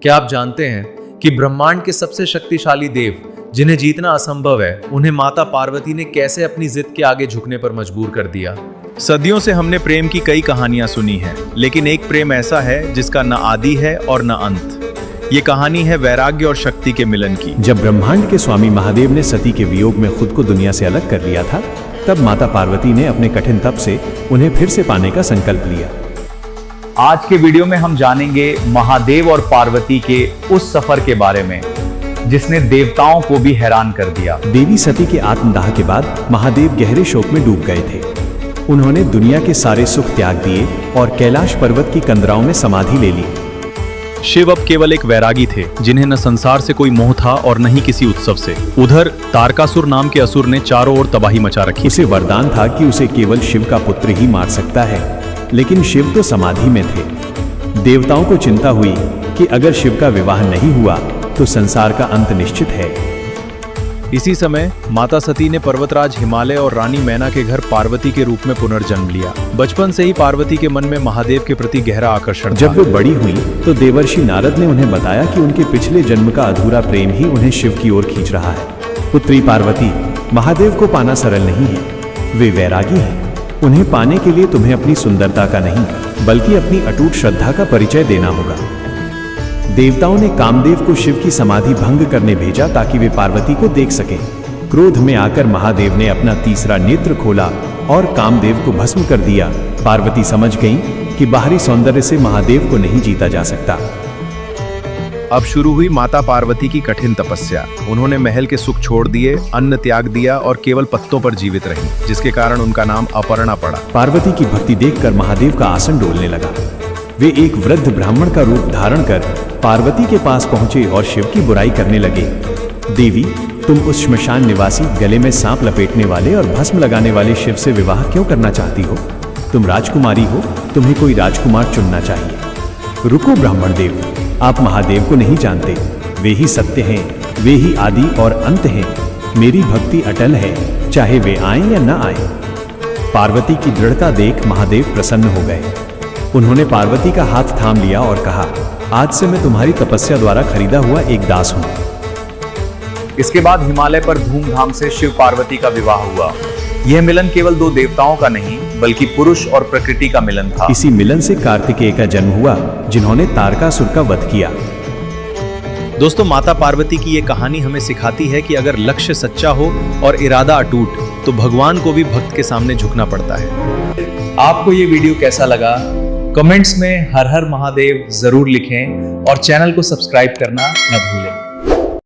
क्या आप जानते हैं कि ब्रह्मांड के सबसे शक्तिशाली देव जिन्हें जीतना असंभव है, उन्हें माता पार्वती ने कैसे अपनी जिद के आगे झुकने पर मजबूर कर दिया। सदियों से हमने प्रेम की कई कहानियां सुनी हैं, लेकिन एक प्रेम ऐसा है जिसका न आदि है और न अंत। ये कहानी है वैराग्य और शक्ति के मिलन की। जब ब्रह्मांड के स्वामी महादेव ने सती के वियोग में खुद को दुनिया से अलग कर लिया था, तब माता पार्वती ने अपने कठिन तप से उन्हें फिर से पाने का संकल्प लिया। आज के वीडियो में हम जानेंगे महादेव और पार्वती के उस सफर के बारे में जिसने देवताओं को भी हैरान कर दिया। देवी सती के आत्मदाह के बाद महादेव गहरे शोक में डूब गए थे। उन्होंने दुनिया के सारे सुख त्याग दिए और कैलाश पर्वत की कंदराओं में समाधि ले ली। शिव अब केवल एक वैरागी थे, जिन्हें न संसार से कोई मोह था और न ही किसी उत्सव से। उधर तारकासुर नाम के असुर ने चारों ओर तबाही मचा रखी। उसे वरदान था कि उसे केवल शिव का पुत्र ही मार सकता है, लेकिन शिव तो समाधि में थे। देवताओं को चिंता हुई कि अगर शिव का विवाह नहीं हुआ तो संसार का अंत निश्चित है। इसी समय माता सती ने पर्वतराज हिमालय और रानी मैना के घर पार्वती के रूप में पुनर्जन्म लिया। बचपन से ही पार्वती के मन में महादेव के प्रति गहरा आकर्षण था। जब वो बड़ी हुई तो देवर्षि नारद ने उन्हें बताया कि उनके पिछले जन्म का अधूरा प्रेम ही उन्हें शिव की ओर खींच रहा है। पुत्री पार्वती, महादेव को पाना सरल नहीं है। वे वैरागी हैं। उन्हें पाने के लिए तुम्हें अपनी सुंदरता का नहीं, बल्कि अपनी अटूट श्रद्धा का परिचय देना होगा। देवताओं ने कामदेव को शिव की समाधि भंग करने भेजा ताकि वे पार्वती को देख सकें। क्रोध में आकर महादेव ने अपना तीसरा नेत्र खोला और कामदेव को भस्म कर दिया। पार्वती समझ गईं कि बाहरी सौंदर्य से महादेव को नहीं जीता जा सकता। अब शुरू हुई माता पार्वती की कठिन तपस्या। उन्होंने महल के सुख छोड़ दिए, अन्न त्याग दिया और केवल पत्तों पर जीवित रहीं, जिसके कारण उनका नाम अपर्णा पड़ा। पार्वती की भक्ति देखकर महादेव का आसन डोलने लगा। वे एक वृद्ध ब्राह्मण का रूप धारण कर पार्वती के पास पहुंचे और शिव की बुराई करने लगे। देवी, तुम उस श्मशान निवासी, गले में सांप लपेटने वाले और भस्म लगाने वाले शिव से विवाह क्यों करना चाहती हो? तुम राजकुमारी हो, तुम्हें कोई राजकुमार चुनना चाहिए। रुको ब्राह्मण देव, आप महादेव को नहीं जानते। वे ही सत्य हैं, वे ही आदि और अंत हैं। मेरी भक्ति अटल है, चाहे वे आए या न आए। पार्वती की दृढ़ता देख महादेव प्रसन्न हो गए। उन्होंने पार्वती का हाथ थाम लिया और कहा, आज से मैं तुम्हारी तपस्या द्वारा खरीदा हुआ एक दास हूं। इसके बाद हिमालय पर धूमधाम से शिव पार्वती का विवाह हुआ। यह मिलन केवल दो देवताओं का नहीं, बल्कि पुरुष और प्रकृति का मिलन था। इसी मिलन से कार्तिकेय का जन्म हुआ, जिन्होंने तारकासुर का वध किया। दोस्तों, माता पार्वती की ये कहानी हमें सिखाती है कि अगर लक्ष्य सच्चा हो और इरादा अटूट, तो भगवान को भी भक्त के सामने झुकना पड़ता है। आपको ये वीडियो कैसा लगा? कमेंट्स में हर हर महादेव जरूर लिखें और चैनल को सब्सक्राइब करना न भूलें।